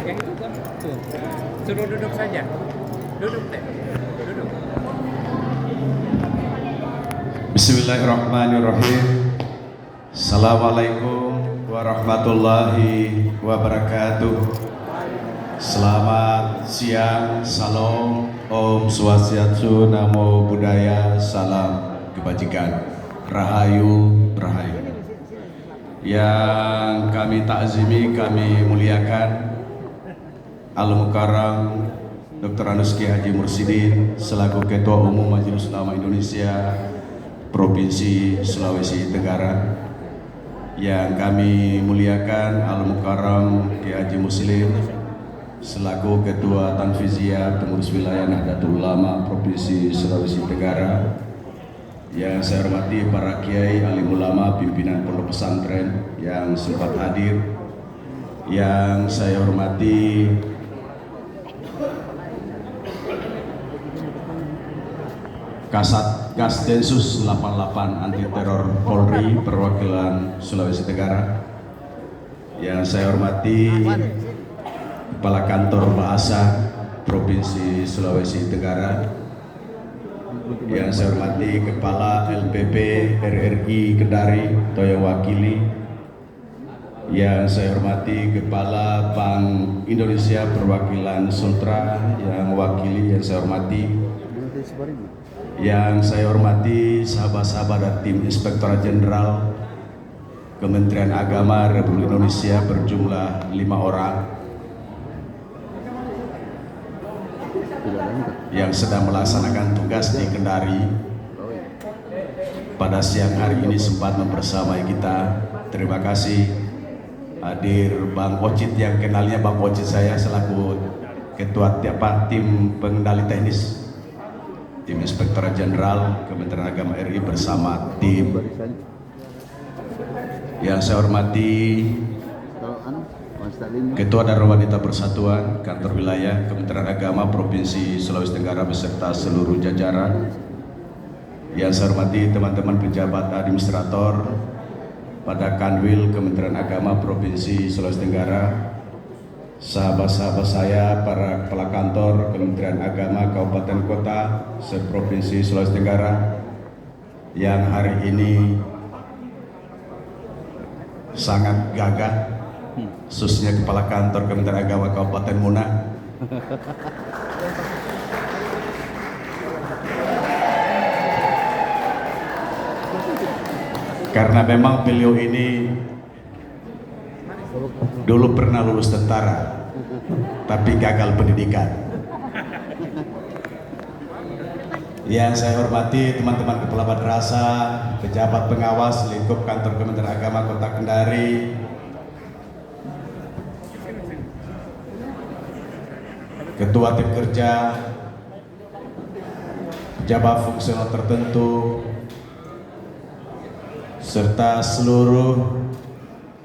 Yang itu kan tuh. Suruh duduk saja. Duduk deh. Duduk. Bismillahirrahmanirrahim. Assalamualaikum warahmatullahi wabarakatuh. Selamat siang, salam, Om Swastiastu, Namo Buddhaya, salam kebajikan, Rahayu, Rahayu. Yang kami takzimi, kami muliakan Al-Mukarram Dr. Anus Kiai Haji Mursidin selaku Ketua Umum Majelis Ulama Indonesia Provinsi Sulawesi Tenggara. Yang kami muliakan Al-Mukarram Kiai Haji Muslim selaku Ketua Tanfiziyah Pengurus Wilayah Nahdlatul Ulama Provinsi Sulawesi Tenggara. Yang saya hormati para kiai, alim ulama, pimpinan pondok pesantren yang sempat hadir. Yang saya hormati Kasat Densus 88 Anti Teror Polri perwakilan Sulawesi Tenggara. Yang saya hormati Kepala Kantor Bahasa Provinsi Sulawesi Tenggara. Yang saya hormati Kepala LPP RRI Kendari atau yang wakili. Yang saya hormati Kepala Bank Indonesia perwakilan Sultra yang wakili. Yang saya hormati sahabat-sahabat dan tim Inspektorat Jenderal Kementerian Agama Republik Indonesia berjumlah 5 orang yang sedang melaksanakan tugas di Kendari. Pada siang hari ini sempat membersamai kita. Terima kasih hadir Bang Ocit, yang kenalnya Bang Ocit saya selaku Ketua tim pengendali teknis tim Inspektorat Jenderal Kementerian Agama RI bersama tim. Yang saya hormati Ketua Darul Wanita Persatuan Kantor Wilayah Kementerian Agama Provinsi Sulawesi Tenggara beserta seluruh jajaran. Yang saya hormati teman-teman pejabat administrator pada Kanwil Kementerian Agama Provinsi Sulawesi Tenggara, sahabat-sahabat saya para kepala kantor Kementerian Agama Kabupaten Kota se-Provinsi Sulawesi Tenggara yang hari ini sangat gagah, khususnya Kepala Kantor Kementerian Agama Kabupaten Muna. Karena memang beliau ini dulu pernah lulus tentara, tapi gagal pendidikan. Yang saya hormati teman-teman kepala madrasah, pejabat pengawas lingkup kantor Kementerian Agama Kota Kendari, ketua tim kerja, pejabat fungsional tertentu, serta seluruh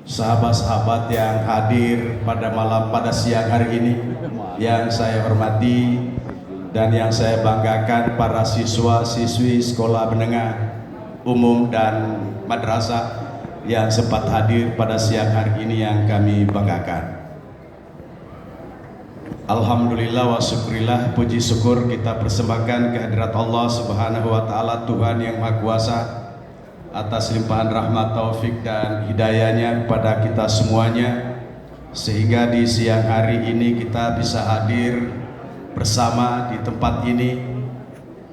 sahabat-sahabat yang hadir pada siang hari ini. Yang saya hormati dan yang saya banggakan para siswa-siswi sekolah menengah umum dan madrasah yang sempat hadir pada siang hari ini yang kami banggakan. Alhamdulillah wa syukurillah, puji syukur kita persembahkan kehadirat Allah Subhanahu wa taala, Tuhan yang Maha Kuasa, atas limpahan rahmat, taufik dan hidayahnya kepada kita semuanya, sehingga di siang hari ini kita bisa hadir bersama di tempat ini.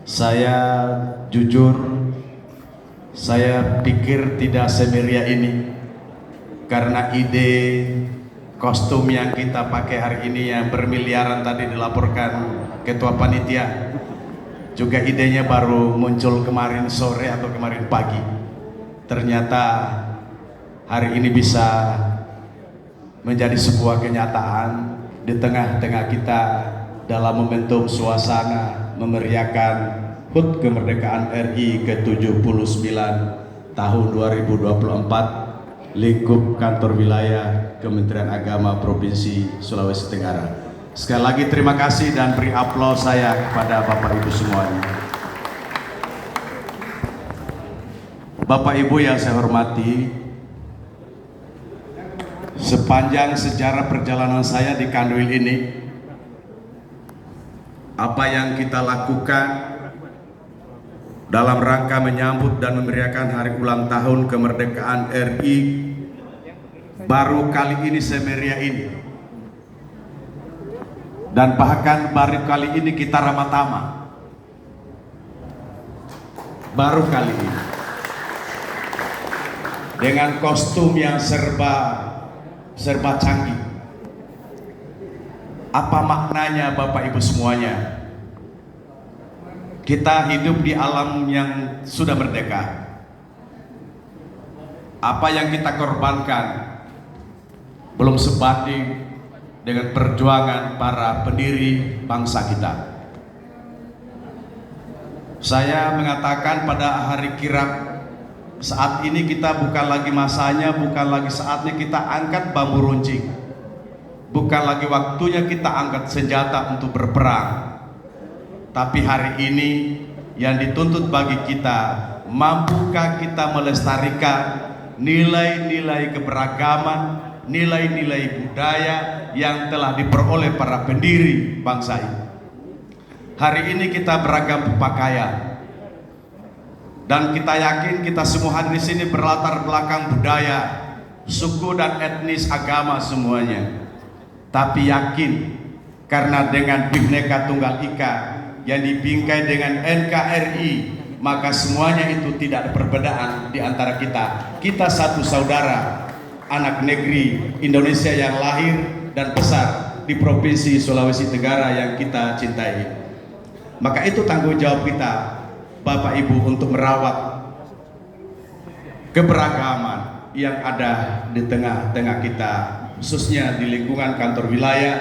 Saya jujur, saya pikir tidak semeriah ini, karena ide kostum yang kita pakai hari ini yang bermiliaran tadi dilaporkan Ketua Panitia, juga idenya baru muncul kemarin sore atau kemarin pagi. Ternyata hari ini bisa menjadi sebuah kenyataan di tengah-tengah kita dalam momentum suasana memeriahkan HUT kemerdekaan RI ke-79 tahun 2024 lingkup kantor wilayah Kementerian Agama Provinsi Sulawesi Tenggara. Sekali lagi terima kasih dan beri aplaus saya kepada Bapak Ibu semuanya. Bapak Ibu yang saya hormati, Sepanjang sejarah perjalanan saya di Kanwil ini, apa yang kita lakukan dalam rangka menyambut dan memeriahkan hari ulang tahun kemerdekaan RI baru kali ini semeriah ini, dan bahkan baru kali ini kita ramah-tamah, baru kali ini dengan kostum yang serba canggih. Apa maknanya Bapak Ibu semuanya? Kita hidup di alam yang sudah merdeka. Apa yang kita korbankan belum sebanding dengan perjuangan para pendiri bangsa kita. Saya mengatakan pada hari kirap, saat ini kita bukan lagi masanya, bukan lagi saatnya kita angkat bambu runcing, bukan lagi waktunya kita angkat senjata untuk berperang. Tapi hari ini yang dituntut bagi kita, mampukah kita melestarikan nilai-nilai keberagaman, nilai-nilai budaya yang telah diperoleh para pendiri bangsa ini. Hari ini kita beragam pakaian, dan kita yakin kita semua hadir di sini berlatar belakang budaya, suku dan etnis, agama semuanya. Tapi yakin karena dengan Bhinneka Tunggal Ika yang dibingkai dengan NKRI, maka semuanya itu tidak ada perbedaan di antara kita. Kita satu saudara, anak negeri Indonesia yang lahir dan besar di Provinsi Sulawesi Tenggara yang kita cintai. Maka itu tanggung jawab kita, Bapak Ibu, untuk merawat keberagaman yang ada di tengah-tengah kita, khususnya di lingkungan kantor wilayah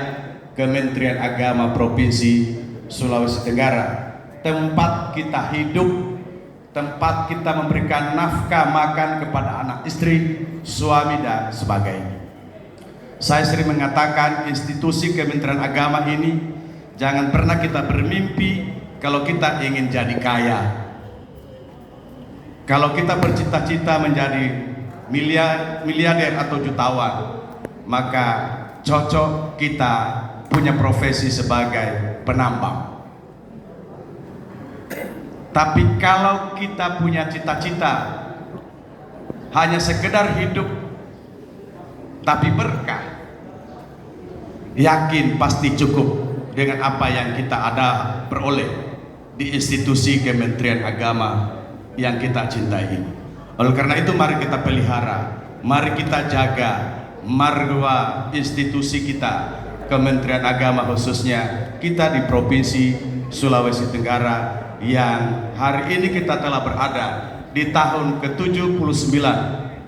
Kementerian Agama Provinsi Sulawesi Tenggara, tempat kita hidup, tempat kita memberikan nafkah makan kepada anak istri, suami dan sebagainya. Saya sering mengatakan institusi Kementerian Agama ini jangan pernah kita bermimpi kalau kita ingin jadi kaya. Kalau kita bercita-cita menjadi miliarder atau jutawan, maka cocok kita punya profesi sebagai penambang. Tapi kalau kita punya cita-cita hanya sekedar hidup tapi berkah, yakin pasti cukup dengan apa yang kita ada peroleh di institusi Kementerian Agama yang kita cintai ini. Oleh karena itu mari kita pelihara, mari kita jaga marwah institusi kita, Kementerian Agama, khususnya kita di Provinsi Sulawesi Tenggara yang hari ini kita telah berada di tahun ke-79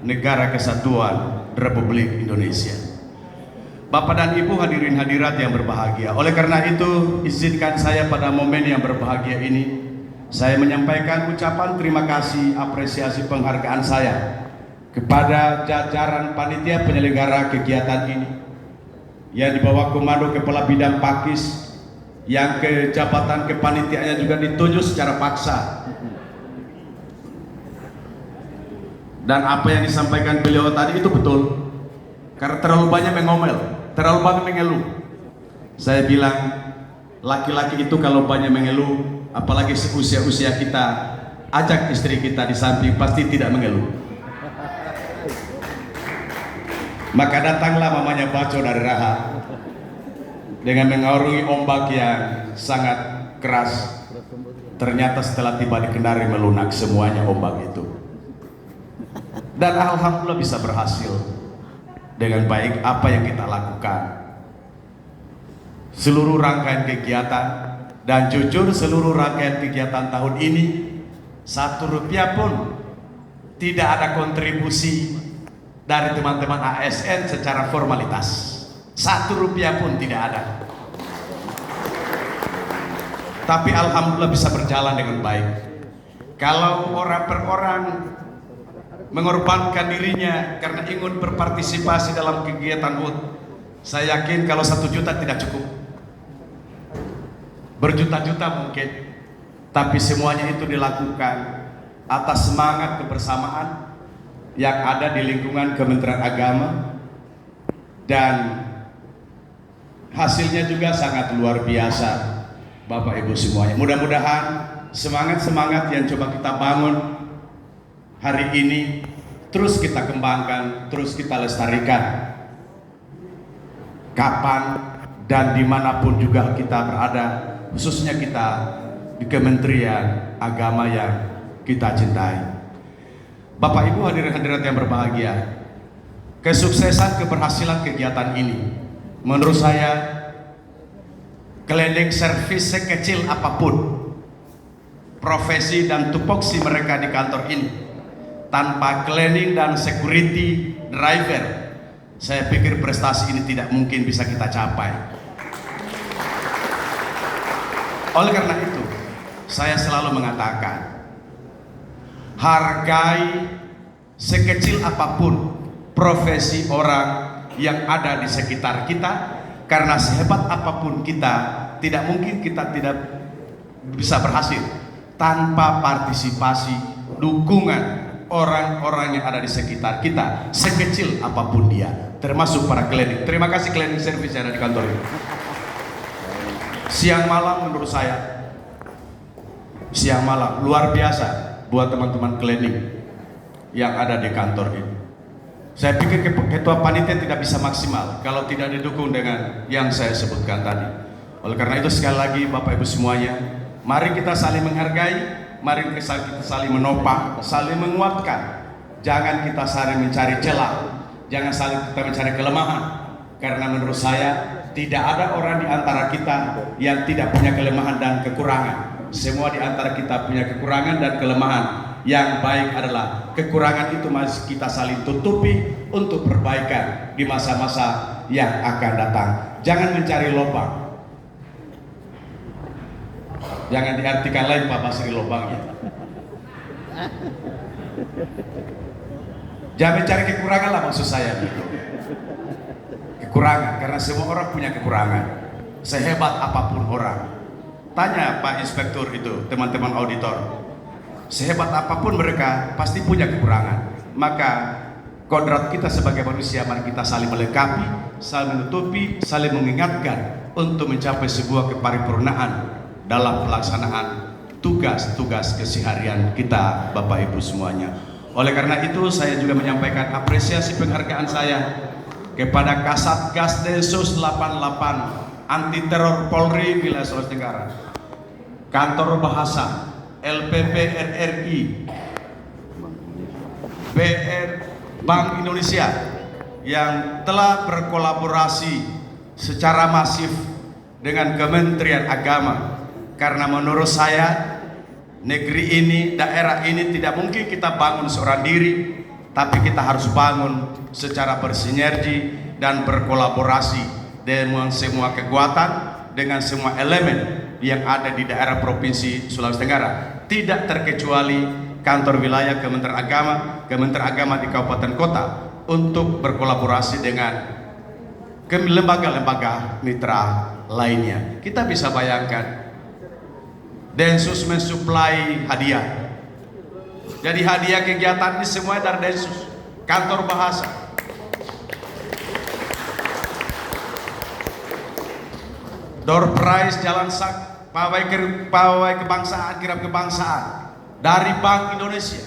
Negara Kesatuan Republik Indonesia. Bapak dan Ibu hadirin hadirat yang berbahagia, oleh karena itu izinkan saya pada momen yang berbahagia ini saya menyampaikan ucapan terima kasih, apresiasi, penghargaan saya kepada jajaran panitia penyelenggara kegiatan ini yang di bawah komando Kepala Bidang Pakis, yang ke jabatan kepanitiaannya juga ditunjuk secara paksa. Dan apa yang disampaikan beliau tadi itu betul, karena terlalu banyak mengomel, terlalu banyak mengeluh. Saya bilang laki-laki itu kalau banyak mengeluh, apalagi seusia-usia kita, ajak istri kita di samping, pasti tidak mengeluh. Maka datanglah mamanya Baco dari Raha dengan mengarungi ombak yang sangat keras. Ternyata setelah tiba di Kendari melunak semuanya ombak itu, dan alhamdulillah bisa berhasil dengan baik apa yang kita lakukan. Seluruh rangkaian kegiatan, dan jujur seluruh rangkaian kegiatan tahun ini Rp1 pun tidak ada kontribusi dari teman-teman ASN secara formalitas. Rp1 pun tidak ada. Tapi alhamdulillah bisa berjalan dengan baik. Kalau orang per orang mengorbankan dirinya karena ingin berpartisipasi dalam kegiatan HUT, saya yakin kalau 1 juta tidak cukup, berjuta-juta mungkin. Tapi semuanya itu dilakukan atas semangat kebersamaan yang ada di lingkungan Kementerian Agama, dan hasilnya juga sangat luar biasa Bapak Ibu semuanya. Mudah-mudahan semangat-semangat yang coba kita bangun hari ini terus kita kembangkan, terus kita lestarikan. Kapan dan dimanapun juga kita berada, khususnya kita di Kementerian Agama yang kita cintai. Bapak Ibu hadirin hadirat yang berbahagia, kesuksesan keberhasilan kegiatan ini menurut saya cleaning service sekecil apapun profesi dan tupoksi mereka di kantor ini, tanpa cleaning dan security driver, saya pikir prestasi ini tidak mungkin bisa kita capai. Oleh karena itu, saya selalu mengatakan, hargai sekecil apapun profesi orang yang ada di sekitar kita, karena sehebat apapun kita, tidak mungkin kita tidak bisa berhasil tanpa partisipasi, dukungan orang-orang yang ada di sekitar kita, sekecil apapun dia, termasuk para cleaning. Terima kasih cleaning service yang ada di kantor ini. Siang malam menurut saya, siang malam luar biasa buat teman-teman cleaning yang ada di kantor ini. Saya pikir ketua panitia tidak bisa maksimal kalau tidak didukung dengan yang saya sebutkan tadi. Oleh karena itu sekali lagi Bapak Ibu semuanya, mari kita saling menghargai, mari kita saling menopang, saling menguatkan. Jangan kita saling mencari celah, jangan saling kita mencari kelemahan. Karena menurut saya tidak ada orang di antara kita yang tidak punya kelemahan dan kekurangan. Semua di antara kita punya kekurangan dan kelemahan. Yang baik adalah kekurangan itu masih kita saling tutupi untuk perbaikan di masa-masa yang akan datang. Jangan mencari lubang. Jangan diartikan lain Pak Basri lubangnya. Jangan mencari kekurangan lah maksud saya gitu. Kekurangan, karena semua orang punya kekurangan. Sehebat apapun orang. Tanya Pak Inspektur itu, teman-teman auditor. Sehebat apapun mereka pasti punya kekurangan. Maka kodrat kita sebagai manusia, mari kita saling melengkapi, saling menutupi, saling mengingatkan untuk mencapai sebuah keparipurnaan dalam pelaksanaan tugas-tugas keseharian kita Bapak Ibu semuanya. Oleh karena itu saya juga menyampaikan apresiasi penghargaan saya kepada Kasatgas Densus 88 Anti Teror Polri Wilayah Sulawesi Tenggara, Kantor Bahasa, LPP RRI, BR Bank Indonesia yang telah berkolaborasi secara masif dengan Kementerian Agama. Karena menurut saya negeri ini, daerah ini tidak mungkin kita bangun seorang diri, tapi kita harus bangun secara bersinergi dan berkolaborasi dengan semua kekuatan, dengan semua elemen yang ada di daerah Provinsi Sulawesi Tenggara, tidak terkecuali kantor wilayah Kementerian Agama di kabupaten kota, untuk berkolaborasi dengan lembaga-lembaga mitra lainnya. Kita bisa bayangkan Densus mensuplai hadiah. Jadi hadiah kegiatan ini semua dari Densus, kantor bahasa. Door prize jalan sak, pawai kebangsaan, kirap kebangsaan dari Bank Indonesia.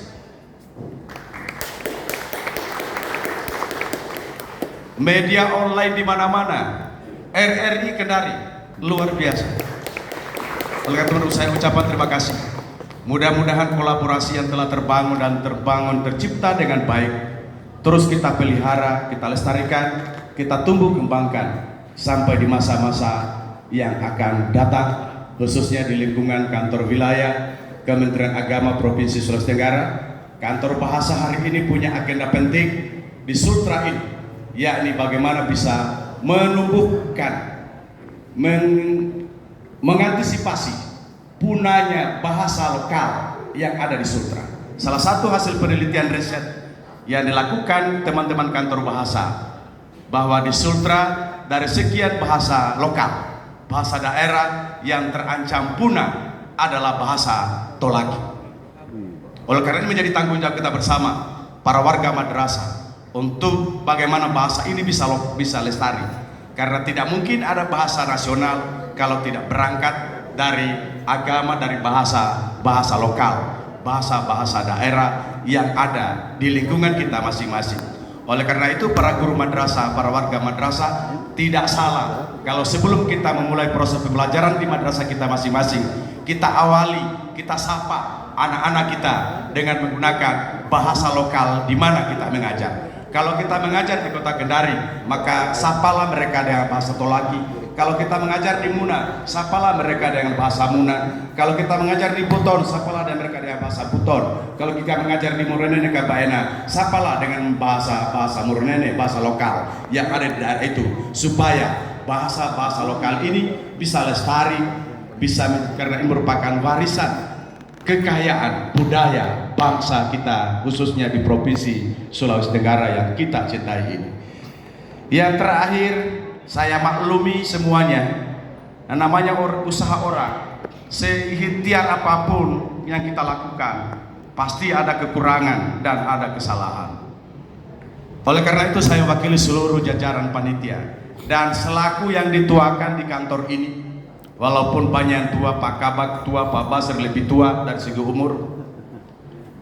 Media online di mana-mana, RRI Kendari, luar biasa. Oleh karena itu saya ucapkan terima kasih. Mudah-mudahan kolaborasi yang telah terbangun tercipta dengan baik terus kita pelihara, kita lestarikan, kita tumbuh kembangkan sampai di masa-masa yang akan datang, khususnya di lingkungan kantor wilayah Kementerian Agama Provinsi Sulawesi Tenggara. Kantor bahasa hari ini punya agenda penting di Sultra ini, yakni bagaimana bisa menumbuhkan, mengantisipasi punahnya bahasa lokal yang ada di Sultra. Salah satu hasil penelitian riset yang dilakukan teman-teman kantor bahasa, bahwa di Sultra dari sekian bahasa lokal, bahasa daerah yang terancam punah adalah bahasa Tolaki. Oleh karena ini menjadi tanggung jawab kita bersama, para warga madrasah, untuk bagaimana bahasa ini bisa lestari. Karena tidak mungkin ada bahasa nasional kalau tidak berangkat dari agama, dari bahasa lokal, bahasa daerah yang ada di lingkungan kita masing-masing. Oleh karena itu para guru madrasah, para warga madrasah tidak salah kalau sebelum kita memulai proses pembelajaran di madrasah kita masing-masing, kita awali, kita sapa anak-anak kita dengan menggunakan bahasa lokal di mana kita mengajar. Kalau kita mengajar di Kota Kendari, maka sapalah mereka dengan bahasa Tolaki. Kalau kita mengajar di Muna, sapalah mereka dengan bahasa Muna. Kalau kita mengajar di Buton, sapalah mereka dengan bahasa Buton. Kalau kita mengajar di Muronene Kabaena, sapalah dengan bahasa Muronene, bahasa lokal yang ada di daerah itu, supaya bahasa lokal ini bisa lestari, karena ini merupakan warisan kekayaan budaya bangsa kita, khususnya di Provinsi Sulawesi Tenggara yang kita cintai ini. Yang terakhir, saya maklumi semuanya, namanya usaha orang, seikhtiar apapun yang kita lakukan pasti ada kekurangan dan ada kesalahan. Oleh karena itu saya wakili seluruh jajaran panitia dan selaku yang dituakan di kantor ini, walaupun banyak yang tua, Pak Kabak tua, Pak Basir lebih tua dari segi umur,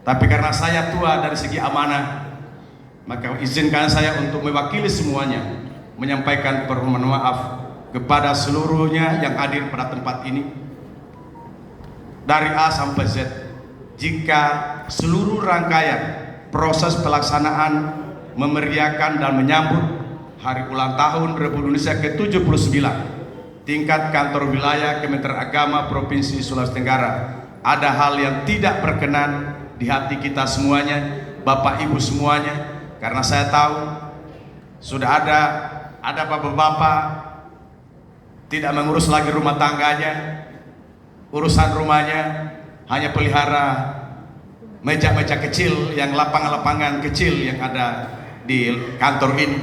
tapi karena saya tua dari segi amanah, maka izinkan saya untuk mewakili semuanya menyampaikan permohonan maaf kepada seluruhnya yang hadir pada tempat ini dari A sampai Z jika seluruh rangkaian proses pelaksanaan memeriahkan dan menyambut hari ulang tahun Republik Indonesia ke-79 tingkat kantor wilayah Kementerian Agama Provinsi Sulawesi Tenggara ada hal yang tidak berkenan di hati kita semuanya, Bapak Ibu semuanya, karena saya tahu sudah ada bapak-bapak tidak mengurus lagi rumah tangganya, urusan rumahnya hanya pelihara meja-meja kecil, yang lapangan-lapangan kecil yang ada di kantor ini.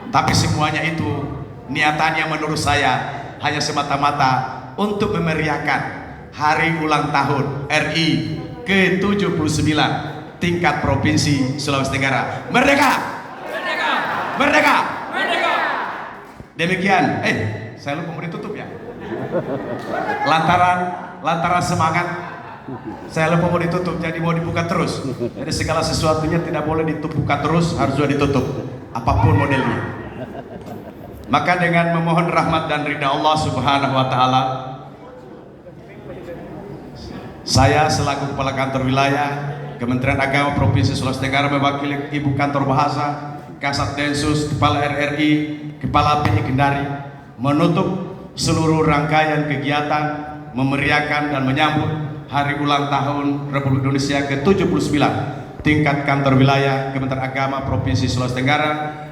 Tapi semuanya itu niatannya menurut saya hanya semata-mata untuk memeriahkan hari ulang tahun RI ke-79 tingkat Provinsi Sulawesi Tenggara. Merdeka! Merdeka! Merdeka! Merdeka! Demikian, saya lupa mau ditutup ya. Lantaran semangat, saya lupa mau ditutup, jadi mau dibuka terus. Jadi segala sesuatunya tidak boleh dibuka terus, harus juga ditutup, apapun modelnya. Maka dengan memohon rahmat dan ridha Allah Subhanahu wa Ta'ala, saya selaku Kepala Kantor Wilayah Kementerian Agama Provinsi Sulawesi Tenggara mewakili Ibu Kantor Bahasa, Kasat Densus, Kepala RRI, Kepala PI Kendari menutup seluruh rangkaian kegiatan memeriahkan dan menyambut hari ulang tahun Republik Indonesia ke-79 tingkat kantor wilayah Kementerian Agama Provinsi Sulawesi Tenggara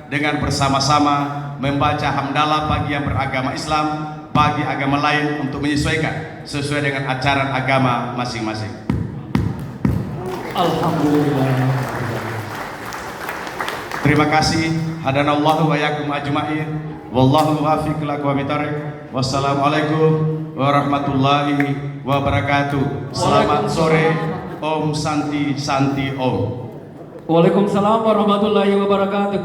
dengan bersama-sama membaca hamdalah bagi yang beragama Islam, bagi agama lain untuk menyesuaikan sesuai dengan ajaran agama masing-masing. Alhamdulillah. Terima kasih. Hadanallahu wa yakum ajma'in. Wallahu muwaffiq ila aqwamit thoriq. Wassalamualaikum warahmatullahi wabarakatuh. Selamat sore. Om Santi Santi Om. Waalaikumsalam warahmatullahi wabarakatuh.